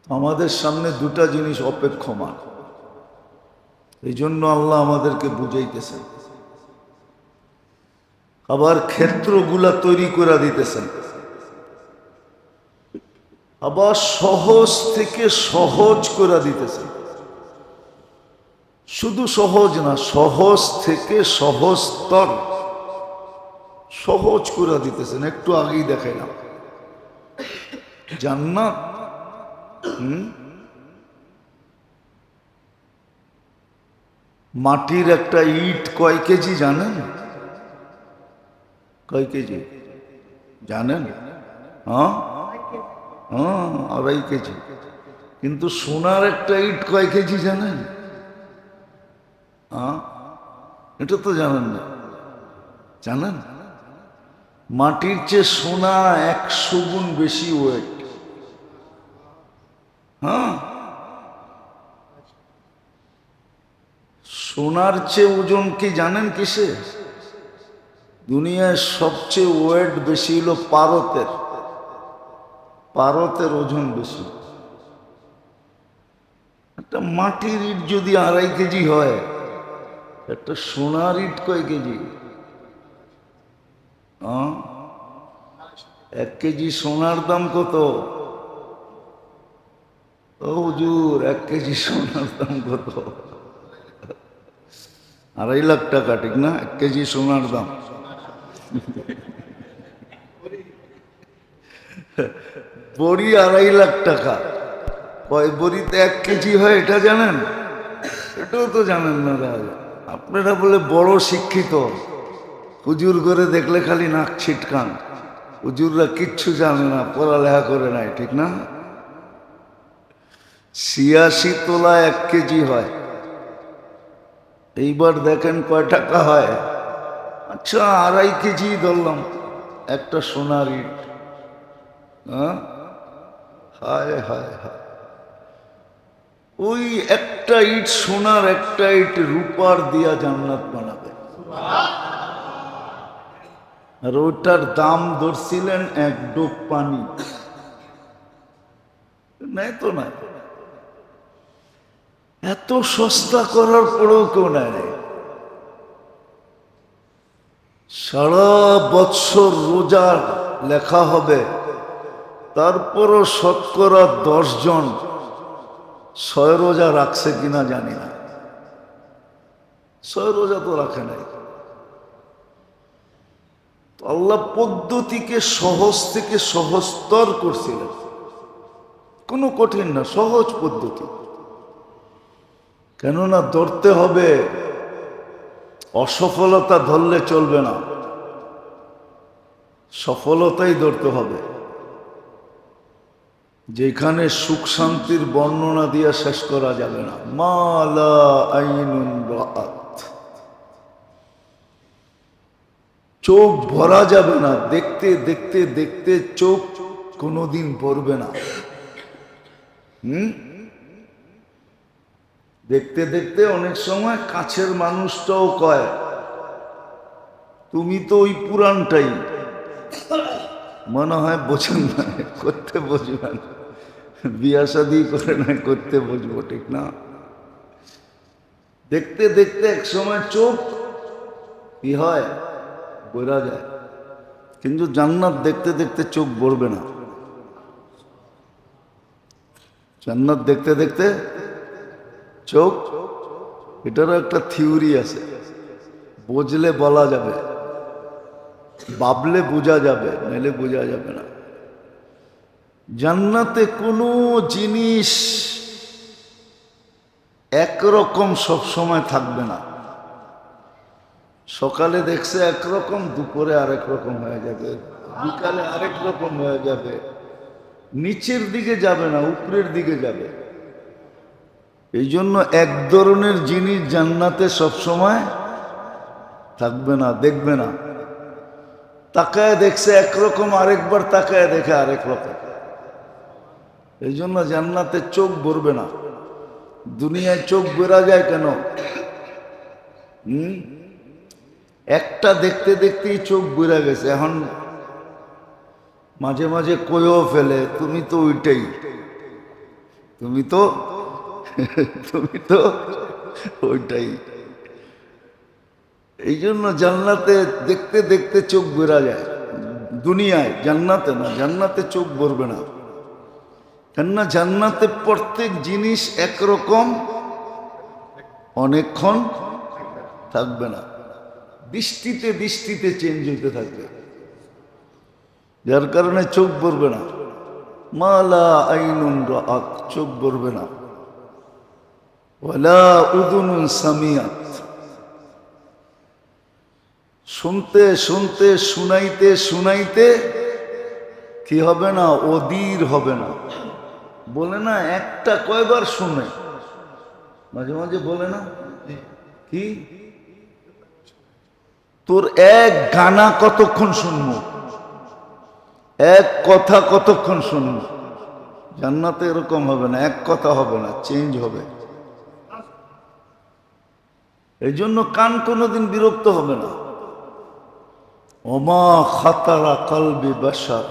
আমাদের সামনে দুটা জিনিস অপেক্ষমান, এই জন্য আল্লাহ আমাদেরকে বুঝাইতেছেন, আবার ক্ষেত্রগুলা তৈরি করে দিতেছেন, আবার সহজ থেকে সহজ করে দিতেছেন। শুধু সহজ না, সহজ থেকে সহজতর সহজ করে দিতেছেন। একটু আগেই দেখাইলাম জান্নাত মাটির একটা ইট কয় কেজি জানেন? কয় কেজি জানেন? হ্যাঁ হ্যাঁ, 2.5 কেজি। কিন্তু সোনার একটা ইট কয় কেজি জানেন? হ্যাঁ, এটা তো জানেন না। জানেন মাটির চেয়ে সোনা 100 গুণ বেশি ওয়েট। হ্যাঁ, সোনার চেয়ে ওজন কি জানেন কিসে? দুনিয়ায় সবচেয়ে ওয়েট বেশি হলো পারতের। পারতের ওজন বেশি। একটা মাটির ইট যদি 2.5 কেজি হয়, একটা সোনার ইট কয় কেজি? 1 কেজি সোনার দাম কত? ও হুজুর, 1 কেজি সোনার দাম কত? 2.5 লাখ টাকা, ঠিক না? 1 কেজি সোনার দাম। বড়ি 2.5 লাখ টাকা। কয় বড়িতে 1 কেজি হয় এটা জানেন? এটাও তো জানেন না দাদা। আপনারা বলে বড় শিক্ষিত, হুজুর করে দেখলে খালি নাক ছিটকান। হুজুররা কিচ্ছু জানে না, পড়ালেখা করে নাই, ঠিক না? 86 তোলা 1 কেজি হয়। এইবার দেখেন কয় টাকা হয়। আচ্ছা, 2.5 কেজি ধরলাম একটা সোনার ইট। হ্যাঁ, হায় হায় হায়। ওই একটা ইট সোনার, একটা ইট রূপার দিয়া জান্নাত বানাবে। আর ওটার দাম ধরছিলেন 1 ডোব পানি। নাই তো নাই, এত সস্তা করার পরেও কেউ নেয়। সারা বৎসর রোজা লেখা হবে, তারপরও শতকরা 10 জন 6 রোজা রাখছে কিনা জানি না। 6 রোজা তো রাখে নাই। আল্লাহ পদ্ধতিকে সহজ থেকে সহজতর করছিলেন, কোনো কঠিন না, সহজ পদ্ধতি। কেননা ধরতে হবে, অসফলতা ধরলে চলবে না, সফলতাই ধরতে হবে। যেখানে সুখ শান্তির বর্ণনা দিয়া শেষ করা যাবে না। মালা আইনুন রাআত, চোখ ভরা যাবে না, দেখতে দেখতে দেখতে চোখ কোনোদিন ভরবে না। দেখতে দেখতে অনেক সময় কাছের মানুষটাও কয়, তুমি তো ওই পুরানটাই। মনে হয় বোঝেন না, করতে বুঝবেন। বিয়া শাদী করে নাই, করতে বুঝবো, ঠিক না? দেখতে দেখতে এক সময় চোখ কি হয়, বোঝা যায়। কিন্তু জান্নাত দেখতে দেখতে চোখ ভরবে না। জান্নাত দেখতে দেখতে চোখ, এটারও একটা থিওরি আছে। বুঝলে বলা যাবে, ভাবলে বোঝা যাবে, নাহলে বোঝা যাবে না। জান্নাতে কোনো জিনিস একরকম সবসময় থাকবে না। সকালে দেখছে একরকম, দুপুরে আরেক রকম হয়ে যাবে, বিকালে আরেক রকম হয়ে যাবে। নিচের দিকে যাবে না, উপরের দিকে যাবে। এই জন্য এক ধরনের জিনিস জান্নাতে সবসময় থাকবে না, দেখবে না। তাকায় দেখছে একরকম, আরেকবার তাকায় দেখে আরেক রকম। এই জন্য জান্নাতে চোখ ভরবে না। দুনিয়ায় চোখ বেরা যায় কেন? একটা দেখতে দেখতেই চোখ বেরা গেছে। এখন মাঝে মাঝে কয়েও ফেলে, তুমি তো ওইটাই। তুমি তো তুমি তো ওইটাই। এই জন্য জান্নাতে দেখতে দেখতে চোখ বেরা যায়, দুনিয়ায়, জান্নাতে না। জান্নাতে চোখ ভরবে না, কেননা জান্নাতে প্রত্যেক জিনিস একরকম অনেকক্ষণ থাকবে না, দৃষ্টিতে দৃষ্টিতে চেঞ্জ হইতে থাকবে, যার কারণে চোখ ভরবে না। মালা আইনুন রাআত, চোখ ভরবে না। ওয়ালা উযুনুন সামিআত, শুনতে শুনতে শুনাইতে শুনাইতে কি হবে না, অধীর হবে না। বলে না একটা কয়বার শুনে, মাঝে মাঝে বলে না কি, তোর এক গানা কতক্ষণ শুনবো, এক কথা কতক্ষণ শুনবো। জান্নাতে এরকম হবে না, এক কথা হবে না, চেঞ্জ হবে। এই জন্য কান কোনোদিন বিরক্ত হবে না। ওমা খাতারা কলবি বাশার,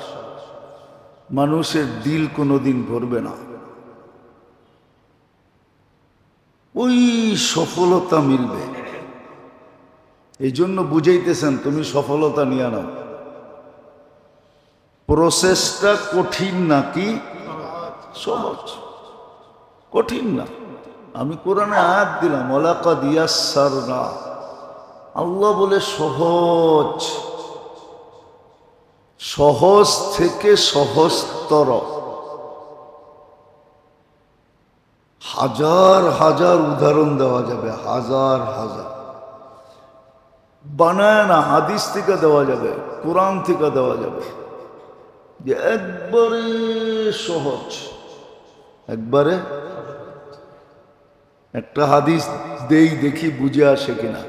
মানুষের দিল কোনোদিন ভরবে না। ওই সফলতা মিলবে। এই জন্য বুঝাইতেছেন তুমি সফলতা নিয়ে নাও। প্রসেসটা কঠিন নাকি সহজ? কঠিন না। আমি কোরআনে আয়াত দিলাম, ওয়ালাকাদ ইয়াসসারনা, আল্লাহ বলে সহজ, সহজ থেকে সহজতর। হাজার হাজার উদাহরণ দেওয়া যাবে, হাজার হাজার। বানায় না, হাদিস থেকে দেওয়া যাবে, কোরআন থেকে দেওয়া যাবে, যে একবারে সহজ, একবারে। একটা হাদিস দেই, দেখি বুঝে আসে কিনা।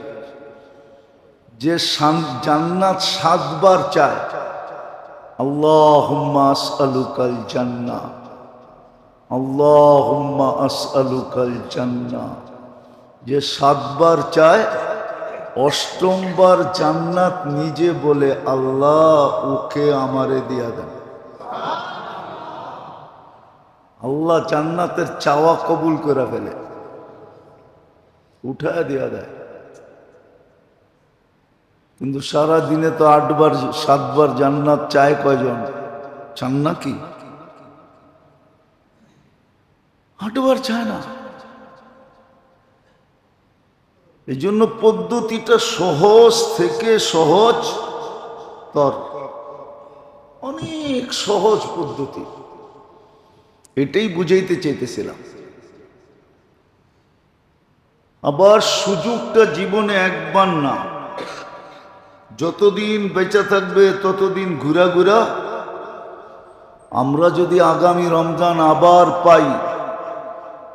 যে জান্নাত 7 বার চায়, আল্লাহুম্মা আসআলুকাল জান্নাহ, আল্লাহুম্মা আসআলুকাল জান্নাহ, যে 7 বার চায়, 8ম বার জান্নাত নিজে বলে, আল্লাহ ওকে আমারে দিয়া দেন। আল্লাহ জান্নাতের চাওয়া কবুল করে ফেলে, উঠায় দেয়া দেয়। কিন্তু সারা দিনে তো 8 বার 7 বার জান্নাত চায় কয়জন? চান নাকি? 8 বার চায় না। এই জন্য পদ্ধতিটা সহজ থেকে সহজ তর, অনেক সহজ পদ্ধতি। এটাই বুঝাইতে চাইতেছিলাম। আবার সুযোগটা জীবনে একবার না, যতদিন বেঁচে থাকবে ততদিন ঘুরা ঘুরা। আমরা যদি আগামী রমজান আবার পাই,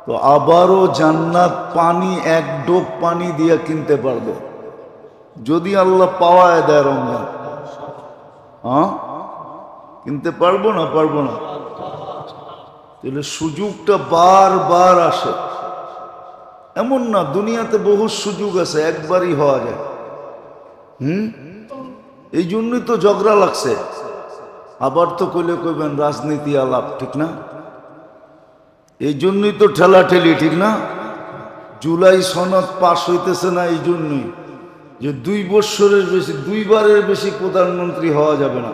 তো আবারও জান্নাত পানি, 1 ডোক পানি দিয়ে কিনতে পারবো, যদি আল্লাহ পাওয়ায় দেয় রমজান। হ্যাঁ, কিনতে পারবো না? পারবো না। তাহলে সুযোগটা বারবার আসে। এমন না, দুনিয়াতে বহু সুযোগ আছে, একবারই হওয়া যায়। এই জন্যই তো ঝগড়া লাগছে। আবার তো কইলে কইবেন রাজনীতি আলাপ, ঠিক না? এই জন্যই তো ঠেলাঠেলি, ঠিক না? জুলাই সনদ পাশ হইতেছে না এই জন্যই, যে 2 বছরের বেশি, 2 বারের বেশি প্রধানমন্ত্রী হওয়া যাবে না।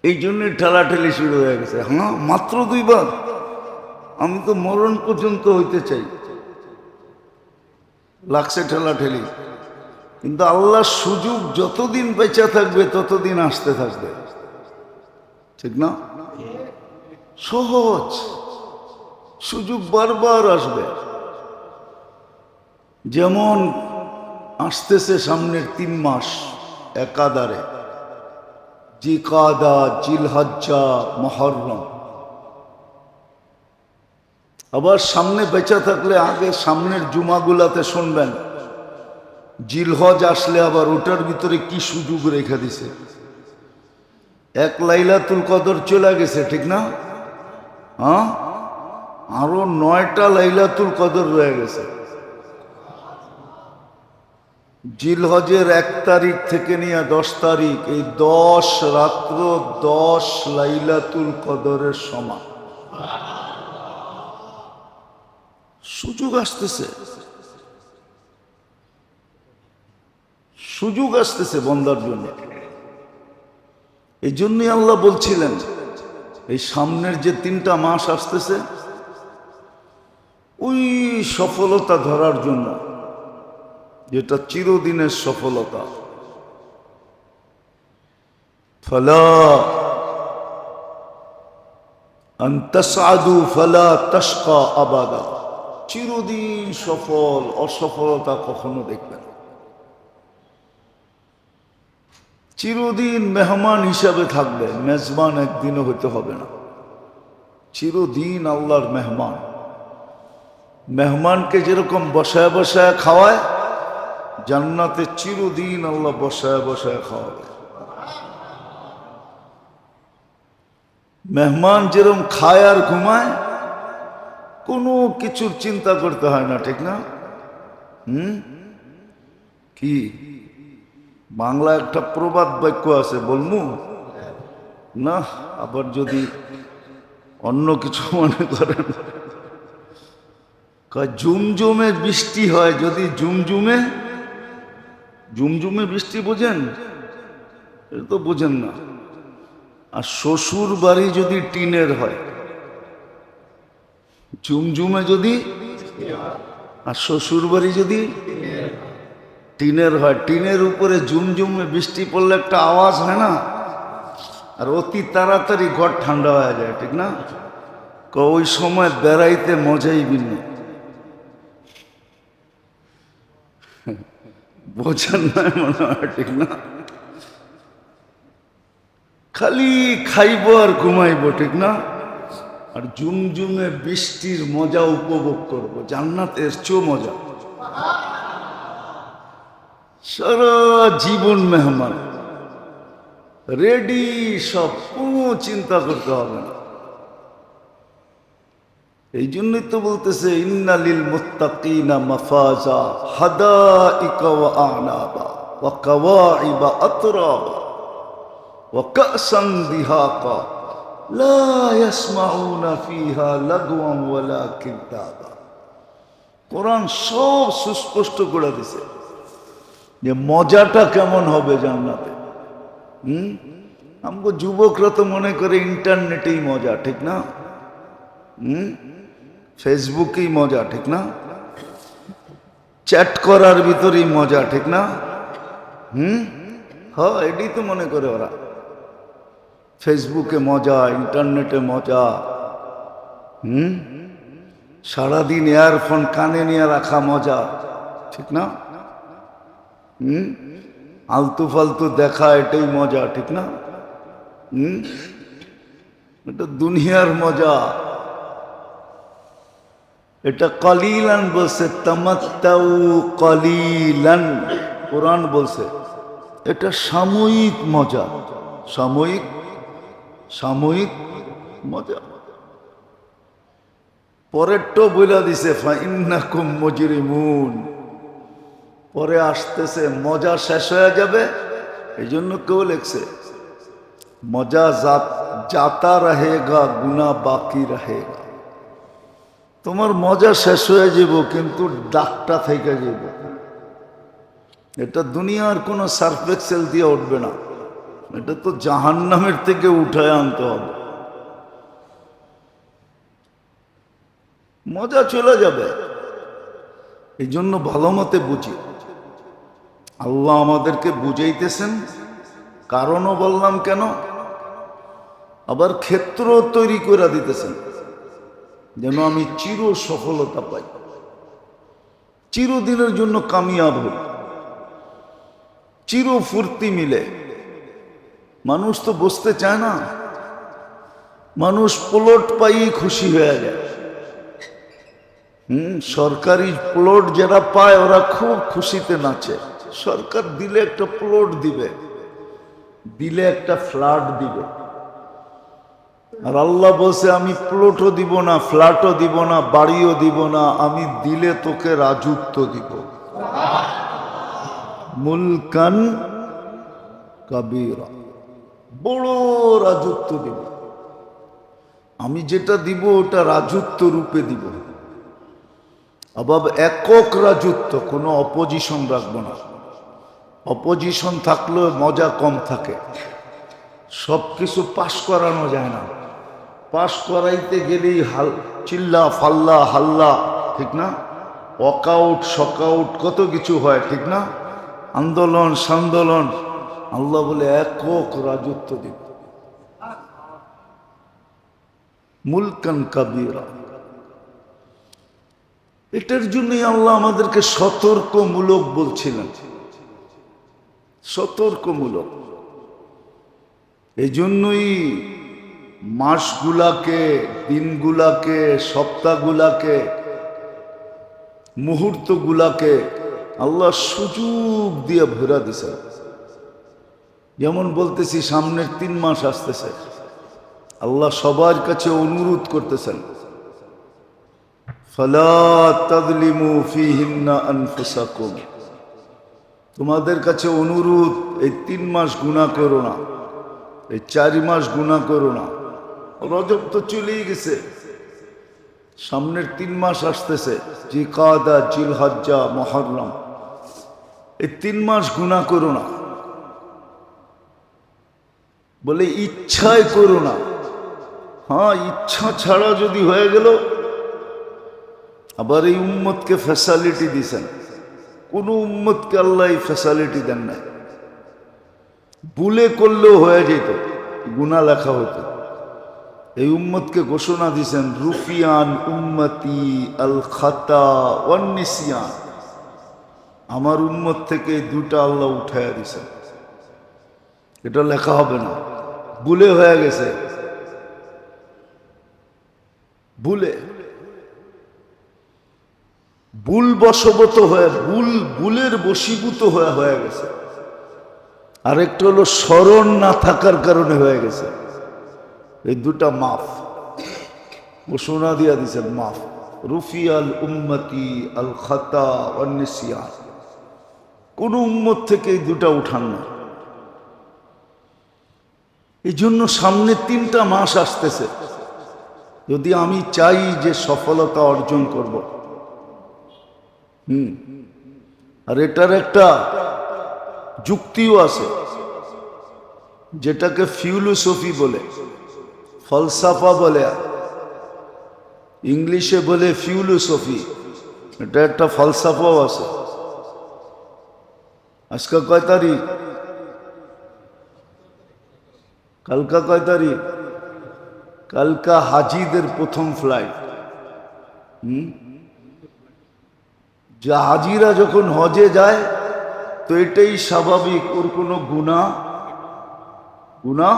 এই জন্যই ঠেলাঠেলি শুরু হয়ে গেছে। হ্যাঁ, মাত্র 2 বার? আমি তো মরণ পর্যন্ত হইতে চাই। লাগছে ঠেলাঠেলি। কিন্তু আল্লাহর সুযোগ যতদিন বেঁচে থাকবে ততদিন আসতে থাকবে, ঠিক না? সহজ সুযোগ বারবার আসবে। যেমন আসতেছে সামনের 3 মাস একাধারে, জিকাদা, জিলহজ্জা, মুহররম। আবার সামনে বেঁচে থাকলে আগে সামনের জুমাগুলাতে শুনবেন, জিলহজ আসলে আবার ওটার ভিতরে কি সুযোগ রেখে দিছে। 1 লাইলাতুল কদর চলে গেছে, ঠিক না? হ্যাঁ, আরো 9টা লাইলাতুল কদর রয়ে গেছে। জিলহজের 1 তারিখ থেকে নিয়ে 10 তারিখ, এই 10 রাত্র 10 লাইলাতুল কদরের সমান। সুযোগ আসতেছে, সুযোগ আসতেছে বন্দার জন্য। এই জন্যই আল্লাহ বলছিলেন এই সামনের যে 3টা মাস আসতেছে ওই সফলতা ধরার জন্য, যেটা চিরদিনের সফলতা। ফালা আন তাসআদু ফালা তাশকা আবাদা, চিরদিন সফল, অসফলতা কখনো দেখবে না। চিরদিন মেহমান হিসাবে থাকবে, মেজবান একদিনও হইতে হবে না। চিরদিন আল্লাহর মেহমান। মেহমানকে যেরকম বসায় বসায় খাওয়ায়, জান্নাতে চিরদিন আল্লাহ বসায় বসায় খাওয়াবে। মেহমান যেরকম খায় আর ঘুমায়, কোনো কিছুর চিন্তা করতে হয় না, ঠিক না? কি বাংলা একটা প্রবাদ বাক্য আছে, বলমু না? আবার যদি অন্য কিছু মনে করেন, জুমজুমে বৃষ্টি হয়, যদি জুমজুমে জুমজুমে বৃষ্টি বোঝেন? এটা তো বোঝেন না। আর শ্বশুর বাড়ি যদি টিনের হয়, জুমজুমে যদি, আর শ্বশুর বাড়ি যদি টিনের হয়, টিনের উপরে জুমজুমে বৃষ্টি পড়লে একটা আওয়াজ হয় না? আর অতি তাড়াতাড়ি ঘর ঠান্ডা হয়ে যায়, ঠিক না? ওই সময় বেড়াইতে মজাই ভিন্ন। বোঝেন না মনে হয়, ঠিক না? খালি খাইব আর ঘুমাইব, ঠিক না? আর জুমজুমে বৃষ্টির মজা উপভোগ করব, জান্নাতের চেয়েও মজা। সারা জীবন মেহমান রেডি, সব, কোনো চিন্তা করতে হবে না। এই জন্যই তো বলতেছে ইন্নালিল মুত্তাকিনা মাফাজা হাদাইকা ওয়া আনাবা ওয়া কাওয়াইবা আতরাবা ওয়া কাসান দিহাকা লা ইয়াসমাউনা ফিহা লাগওয়ান ওয়ালা কিতাবা। কোরআন সব সুস্পষ্ট করে দিছে যে মজাটা কেমন হবে জান্নাতে। আমগো যুবকরা তো মনে করে ইন্টারনেটেই মজা, ঠিক না? ফেসবুকেই মজা, ঠিক না? চ্যাট করার ভিতরেই মজা, ঠিক না? হ্যাঁ, এটাই তো মনে করে ওরা। ফেসবুকে মজা, ইন্টারনেটে মজা। সারাদিন ইয়ারফোন কানে নিয়ে রাখা মজা, ঠিক না? আলতু ফালতু দেখা, এটাই মজা, ঠিক না? এটা দুনিয়ার মজা। এটা কলিলান বলছে, তামাত্তাউ কলিলান কোরআন বলছে। এটা সাময়িক মজা, সাময়িক সাময়িক মজা। পরেরটা বইলা দিছে ফাইন্নাকুম মুজরিমুন, পরে আসতেছে মজা শেষ হয়ে যাবে। এই জন্য কেউ লেখছে মজা জাতা রহেগা গুনা বাকি রহেগা। তোমার মজা শেষ হয়ে যাব কিন্তু ডাকটা থেকে যাব। এটা দুনিয়ার কোনো সার্ফ এক্সেল দিয়ে উঠবে না, এটা তো জাহান্নামের থেকে উঠায় আনতে হবে। মজা চলে যাবে। এই জন্য ভালো মতে বুঝি, আল্লাহ আমাদেরকে বুঝাইতেছেন। কারণও বললাম কেন, আবার ক্ষেত্র তৈরি করে দিতেছেন যেন আমি চির সফলতা পাই, চিরদিনের জন্য কামিয়াব হই, চির ফুর্তি মিলে। মানুষ তো বসতে চায় না, মানুষ প্লট পাই খুশি হয়ে যায়। সরকারি প্লট যারা পায় ওরা খুব খুশিতে নাচে। সরকার দিলে একটা প্লট দিবে, দিলে একটা ফ্ল্যাট দিবে। আর আল্লাহ বলছে আমি প্লটও দিব না, ফ্ল্যাটও দিব না, বাড়িও দিব না, আমি দিলে তোকে রাজত্ব দিব। মুলকান কাবীরা, বড় রাজত্ব দিব। আমি যেটা দিব ওটা রাজত্ব রূপে দিব। আবার একক রাজত্ব, কোনো অপোজিশন রাখবো না। অপোজিশন থাকলেও মজা কম থাকে। সব কিছু পাশ করানো যায় না। পাশ করাইতে গেলেই চিল্লা ফাল্লা হাল্লা, ঠিক না? ওয়াকআউট শকআউট কত কিছু হয়, ঠিক না? আন্দোলন সান্দোলন। আল্লাহ বলে একক রাজত্ব দিব, মুলকান কাবীরা। এটার জন্যই আল্লাহ আমাদেরকে সতর্কমূলক বলছিলেন, সতর্কমূলক। এই জন্যই মাসগুলাকে, দিনগুলাকে, সপ্তাহগুলাকে, মুহূর্তগুলাকে আল্লাহ সুযোগ দিয়ে ভরা দিছে। যেমন বলতেছি, সামনের 3 মাস আসতেছে, আল্লাহ সবার কাছে অনুরোধ করতেছেন, ফালা তাযলিমু ফীহিন্না আনফুসাকুম। তোমাদের কাছে অনুরোধ, এই 3 মাস গুনাহ করো না, এই 4 মাস গুনাহ করো না। রজব তো চলেই গেছে, সামনের 3 মাস আসতেছে, জিলকাদা, জিলহজ্জা, মুহররম। এই 3 মাস গুনাহ করো না। বলে ইচ্ছায় করো না। হ্যাঁ, ইচ্ছা ছাড়া যদি হয়ে গেল। আবার এই উম্মতকে ফ্যাসিলিটি দিছেন। কোন উম্মতকে আল্লাহ এই ফ্যাসিলিটি দেন না। ভুলে করলেও হয়ে যেত, গুনাহ লেখা হতো। এই উম্মতকে ঘোষণা দিছেন, রুফিয়ান উম্মতি আল খাতা ওয়ান নিসিয়ান। আমার উম্মত থেকে 2টা আল্লাহ উঠাইয়া দিছেন। এটা লেখা হবে না, ভুলে হয়ে গেছে, ভুলে, ভুল বশবত হয়ে, ভুলের বশীভূত হয়ে গেছে। আরেকটা হলো স্মরণ না থাকার কারণে হয়ে গেছে। এই 2টা মাফ, ঘোষণা দিয়া দিছেন, মাফ। রুফিয়াল উম্মতি আল খাতা ওয়ান নিসিয়ান। কোন উম্মত থেকে এই 2টা উঠান না। এই জন্য সামনে 3টা মাস আসতেছে। যদি আমি চাই যে সফলতা অর্জন করব, আর এটার একটা যুক্তিও আছে, যেটাকে ফিলোসফি বলে, ফলসাফা বলে, ইংলিশে বলে ফিলোসফি। এটা একটা ফলসাফাও আছে। আজকে কয় তারিখ? কালকা কয় তারিখ? কালকা হাজিদের প্রথম ফ্লাইট। যা হাজিরা যখন হজে যায়, তো এটাই স্বাভাবিক, ওর কোনো গুনাহ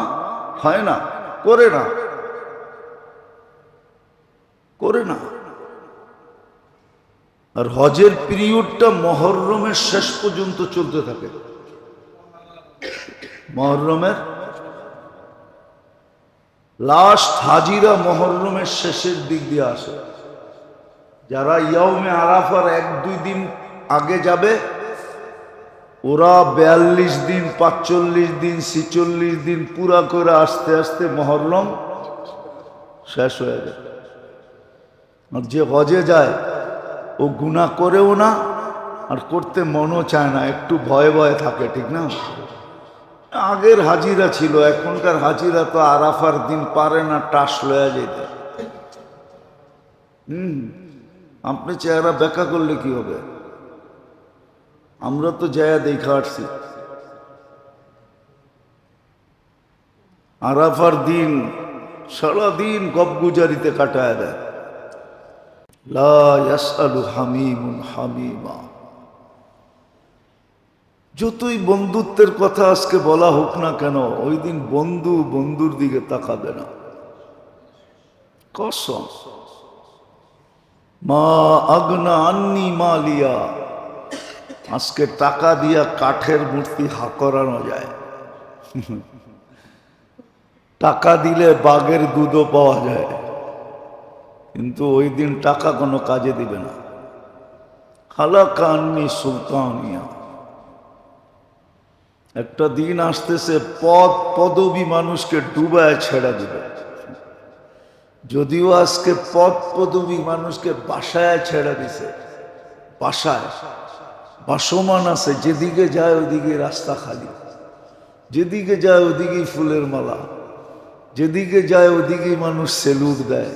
হয় না, করে না। আর হজের পিরিয়ডটা মুহররমের শেষ পর্যন্ত চলতে থাকে। মুহররমের লাস্ট হাজিরা মুহররমের শেষের দিক দিয়ে আসে। যারা ইয়াউমে আরাফার 1-2 দিন আগে যাবে, ওরা 42 দিন, 45 দিন, 46 দিন পুরা করে আস্তে আস্তে মুহররম শেষ হয়ে যায়। আর যে হজে যায়, ও গুনাহ করেও না, আর করতে মনও চায় না, একটু ভয়ে ভয়ে থাকে, ঠিক না? আগের হাজিরা ছিল, এখনকার হাজিরা তো আরাফার দিন পারে না টাস লয়া যেতে। আপনি চেহারা ব্যাখ্যা করলে কি হবে? আমরা তো জায়া দেখা আসছি। আরাফার দিন সারাদিন গপগুজারিতে কাটায় দেয়। লা ইয়াসআলু হামিমুন হামিমা। যতই বন্ধুত্বের কথা আজকে বলা হোক না কেন, ওই দিন বন্ধু বন্ধুর দিকে তাকাবে না। কসম। মা আগনা আন্নি মালিয়া। আজকে টাকা দিয়া কাঠের মূর্তি করানো যায়, টাকা দিলে বাঘের দুধও পাওয়া যায়, কিন্তু ওই দিন টাকা কোনো কাজে দিবে না। হালাকা আন্নি সুলতানিয়া। একটা দিন আসতেছে পদ পদবী মানুষকে ডুবায় ছেড়ে দিবে। যদিও আজকে পদ পদবী মানুষকে বাসায় ছেড়ে দিছে, বাসায় বাসমান আছে, যেদিকে যায় ওদিকে রাস্তা খালি, যেদিকে যায় ওদিকেই ফুলের মালা, যেদিকে যায় ওদিকেই মানুষ সেলুট দেয়,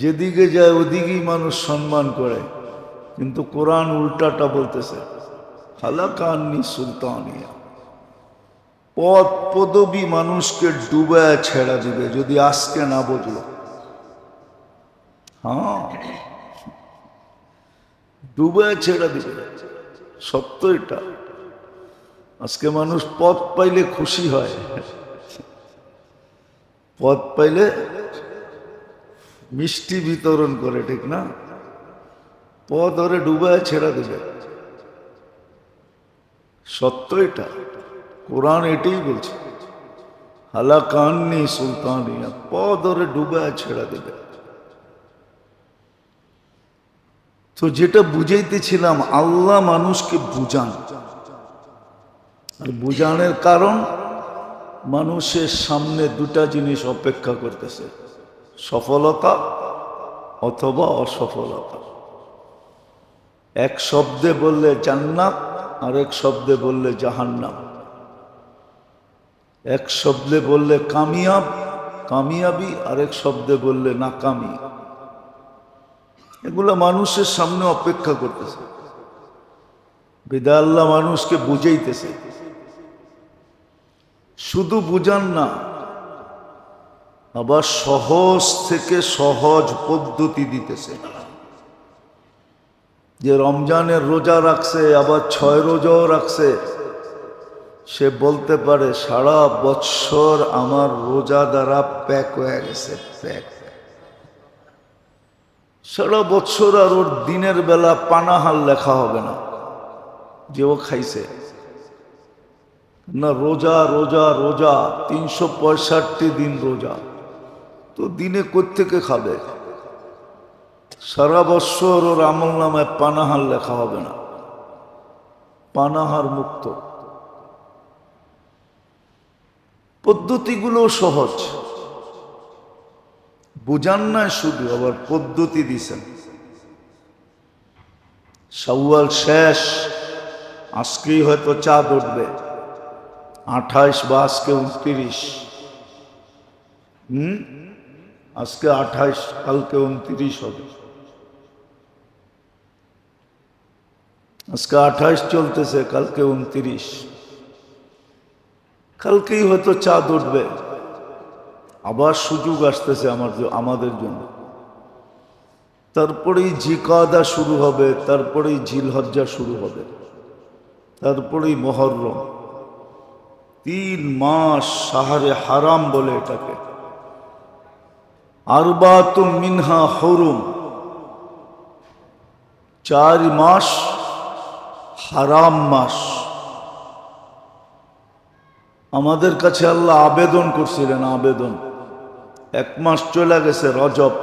যেদিকে যায় ওদিকেই মানুষ সম্মান করে। কিন্তু কোরআন উল্টাটা বলতেছে, খালাকান্নি সুলতানিয়া, পদ পদবী মানুষকে ডুবায় ছেড়া দিবে যদি আজকে না বুঝলো। হ্যাঁ, ডুবায় ছেড়া দিবে, সত্য এটা। আজকে মানুষ পদ পাইলে খুশি হয়, পদ পাইলে মিষ্টি বিতরণ করে, ঠিক না? পদ ওরে ডুবায় ছেড়া দিবে, সত্য এটা। কোরআন এটাই বলছে, হালাকান্নি সুলতানিয়া, পদ ওরে ডুবায় ছেড়া দিবে। তো যেটা বুঝাইতেছিলাম, আল্লাহ মানুষকে বুঝান, আর বুঝানোর কারণ মানুষের সামনে দুটা জিনিস অপেক্ষা করতেছে, সফলতা অথবা অসফলতা। এক শব্দে বললে জান্নাত, আর এক শব্দে বললে জাহান্নাম। এক শব্দে বললে কামিয়াবি, আরেক শব্দে বললে নাকামি। এগুলা মানুষের সামনে অপেক্ষা করতেছে, বিদায় আল্লাহ মানুষকে বুঝাইতেছে। শুধু বুঝান না, আবার সহজ থেকে সহজ পদ্ধতি দিতেছে। যে রমজানের রোজা রাখছে, আবার 6 রোজাও রাখছে, সে বলতে পারে সারা বৎসর আমার রোজা দ্বারা প্যাক হয়ে গেছে, প্যাক। সারা বৎসর আর ওর দিনের বেলা পানাহার লেখা হবে না যে ও খাইছে না। রোজা রোজা রোজা, 365 দিন রোজা, তো দিনে কোত্থেকে খাবে? সারা বৎসর ওর আমল নামায় পানাহার লেখা হবে না, পানাহার মুক্ত। পদ্ধতিগুলো সহজ, বুঝান না শুধু, আবার পদ্ধতি দিছেন। শাওয়াল শেষ, আজকেই হয়তো চাঁদ উঠবে, 28 বা আজকে 29। আজকে 28, কালকে 29 হবে। আজকে 28 চলতেছে, কালকে 29। কালকেই হয়তো চাঁদ উঠবে, আবার সুযোগ আসতেছে আমাদের জন্য। তারপরেই জিকাদা শুরু হবে, তারপরেই জিলহজ্জা শুরু হবে, তারপরেই মুহররম। 3 মাস শাহরে হারাম বলে এটাকে। আরবাতুম মিনহা হুরুম, 4 মাস হারাম মাস। আমাদের কাছে আল্লাহ আবেদন করছিলেন, আবেদন। 1 মাস চলে গেছে, রজব।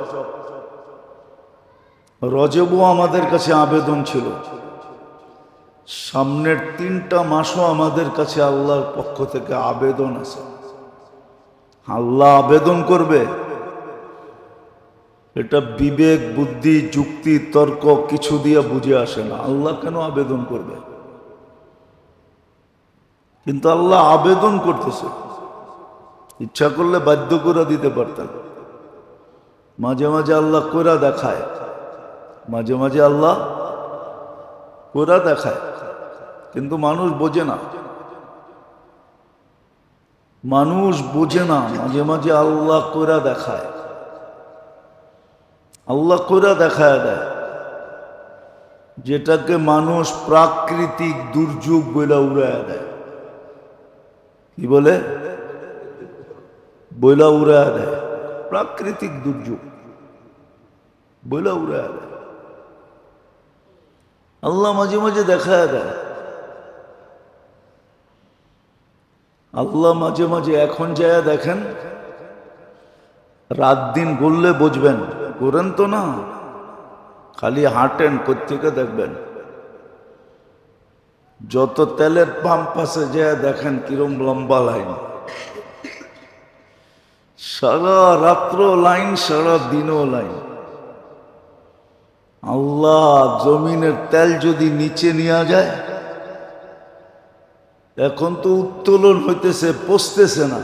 রজবও আমাদের কাছে আবেদন ছিল। সামনের 3টা মাসও আমাদের কাছে আল্লাহর পক্ষ থেকে আবেদন আছে। আল্লাহ আবেদন করবে, এটা বিবেক বুদ্ধি যুক্তি তর্ক কিছু দিয়ে বুঝে আসে না। আল্লাহ কেন আবেদন করবে? কিন্তু আল্লাহ আবেদন করতেছে। ইচ্ছা করলে বাধ্য করে দিতে পারতেন। মাঝে মাঝে আল্লাহ কইরা দেখায়, মাঝে মাঝে আল্লাহ কইরা দেখায়, কিন্তু মানুষ বোঝে না। মানুষ বোঝে না, মাঝে মাঝে আল্লাহ কইরা দেখায়, আল্লাহ কইরা দেখায় দেয়, যেটাকে মানুষ প্রাকৃতিক দুর্যোগ বইলা উড়ায় দেয়। কি বলে? বইলা উড়ায় দেয়, প্রাকৃতিক দুর্যোগ বইলা উড়ায় দেয়। আল্লাহ মাঝে মাঝে দেখায় দেয়। আল্লাহ মাঝে মাঝে, এখন যায় দেখেন, রাত দিন গড়লে বুঝবেন, করেন তো না, খালি হাঁটেন, কোত্থেকে দেখবেন। যত তেলের পাম্প আছে যে দেখেন কিরম লম্বা লাইন, সারা রাত্র লাইন, সারা দিনও লাইন। আল্লাহ জমিনের তেল যদি নিচে নেওয়া যায়, এখন তো উত্তোলন হইতেছে, পচতেছে না।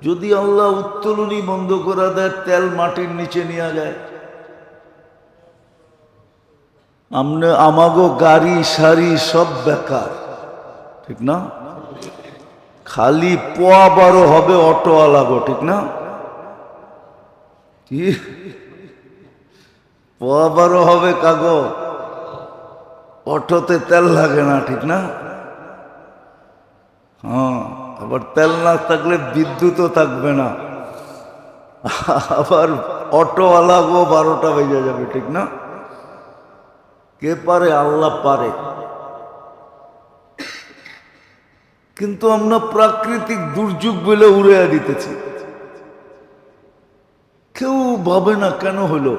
যদি আল্লাহ উত্তোলনই বন্ধ করে দেয়, তেল মাটির নিচে নেওয়া যায়, আমাগো গাড়ি সারি সব বেকার, ঠিক না? খালি পোয়া বারো হবে অটোওয়ালাগো, ঠিক না? কি পোয়া বারো হবে কাগো, অটোতে তেল লাগে না, ঠিক না? হ্যাঁ, আবার তেল না থাকলে বিদ্যুৎও থাকবে না, আবার অটোওয়ালাগো 12টা বেজে যাবে, ঠিক না? কে পারে? আল্লাহ পারে। কিন্তু আমরা প্রাকৃতিক দুর্যোগ বলে উড়িয়ে দিতেছি, কেউ ভাবে না কেন হলো।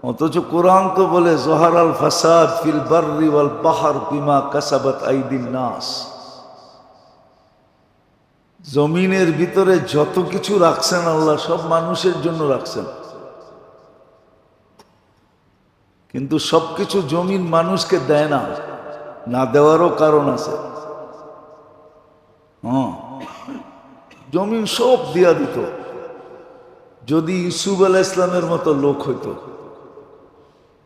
অথচ কোরআন তো বলে জহারাল ফাসাদ ফিল বাররি ওয়াল বাহর বিমা কাসাবাত আইদিন নাস। জমিনের ভিতরে যত কিছু রাখছেন আল্লাহ সব মানুষের জন্য রাখছেন, কিন্তু সবকিছু জমিন মানুষকে দেয় না, না দেওয়ারও কারণ আছে। হ্যাঁ, জমিন সব দিয়া দিত যদি ইউসুফ আলাইহিস ইসলামের মতো লোক হইতো।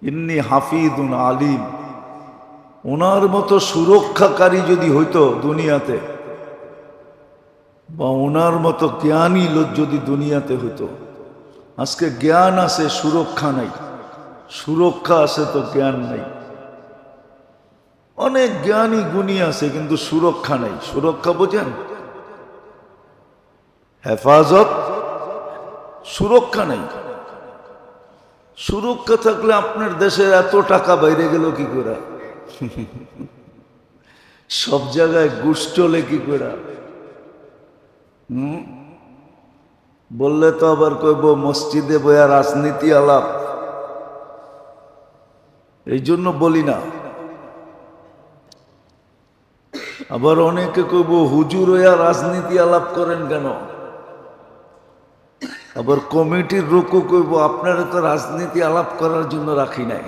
ইন্নী হাফিদুন আলিম, ওনার মতো সুরক্ষাকারী যদি হইতো দুনিয়াতে, বা ওনার মতো জ্ঞানী লোক যদি দুনিয়াতে হইতো। আজকে জ্ঞান আছে, সুরক্ষা নাই, সুরক্ষা আছে তো জ্ঞান নাই। অনেক জ্ঞানী গুণী আছে কিন্তু সুরক্ষা নাই। সুরক্ষা বোঝেন? হেফাজত, সুরক্ষা নেই। সুরক্ষা থাকলে আপনার দেশের এত টাকা বাইরে গেল কি করে? সব জায়গায় ঘুষ চলে কি করে? বললে তো আবার কইব মসজিদে বইয়া রাজনীতি আলাপ, এই জন্য বলি না। আবার অনেকে কইব হুজুর হইয়া রাজনীতি আলাপ করেন কেন? আবার কমিটির লোকও কইব আপনারা তো রাজনীতি আলাপ করার জন্য রাখি নাই।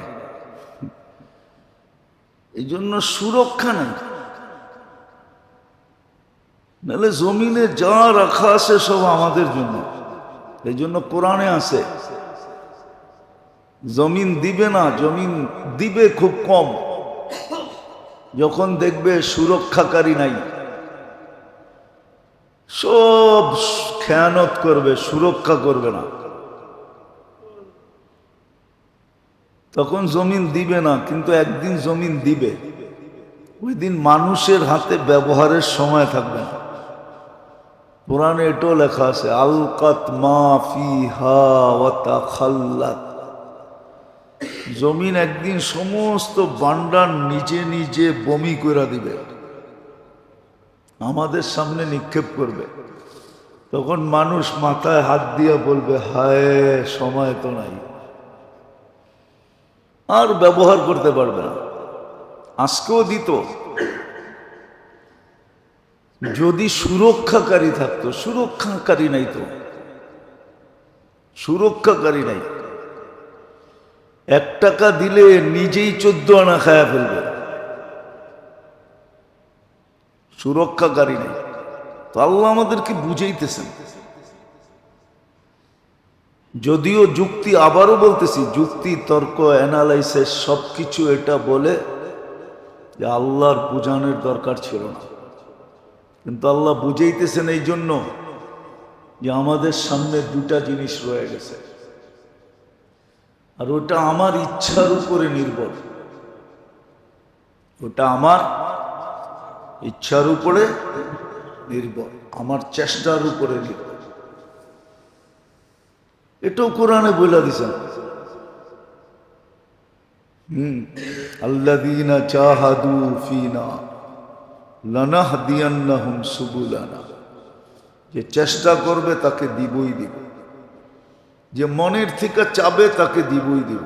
এই জন্য সুরক্ষা নেই। নাহলে জমিনে যা রাখা আছে সব আমাদের জন্য। এই জন্য কোরআনে আছে জমিন দিবে না, জমিন দিবে খুব কম যখন দেখবে সুরক্ষাকারী নাই। সব খেয়ানত করবে, সুরক্ষা করবে না, তখন জমিন দিবে না। কিন্তু একদিন জমিন দিবে, ওই দিন মানুষের হাতে ব্যবহারের সময় থাকবে না। কোরআনে এটাও লেখা আছে আলকাত মা ফিহা ওয়া তাখাল্লাত। জমিন একদিন সমস্ত বান্ডার নিজে নিজে বমি করে দিবে, আমাদের সামনে নিক্ষেপ করবে। তখন মানুষ মাথায় হাত দিয়ে বলবে হায় সময় তো নাই, আর ব্যবহার করতে পারবে না। আজকেও দিত যদি সুরক্ষাকারী থাকতো, সুরক্ষাকারী নাই তো, সুরক্ষাকারী নাই। 1 টাকা দিলে নিজেই 14 আনা খায়া ফেলবে, সুরক্ষাকারী নেই। তো আল্লাহ আমাদেরকে বুঝাইতেছেন। যদিও যুক্তি, আবারও বলতেছি, যুক্তি তর্ক অ্যানালাইসিস সবকিছু এটা বলে যে আল্লাহর বুঝানোর দরকার ছিল না, কিন্তু আল্লাহ বুঝাইতেছেন এই জন্য যে আমাদের সামনে 2টা জিনিস রয়ে গেছে, আর ওটা আমার ইচ্ছার উপরে নির্ভর। ওটা আমার ইচ্ছার উপরে নির্ভর, আমার চেষ্টার উপরে নির্ভর। এটাও কোরআনে বলে দিছেন আল্লাযীনা জাহাদু ফীনা লানাহদিয়ান্নাহুম সুবুলানা। যে চেষ্টা করবে তাকে দিবই দিব, যে মনের থেকে চাবে তাকে দিবই দিব।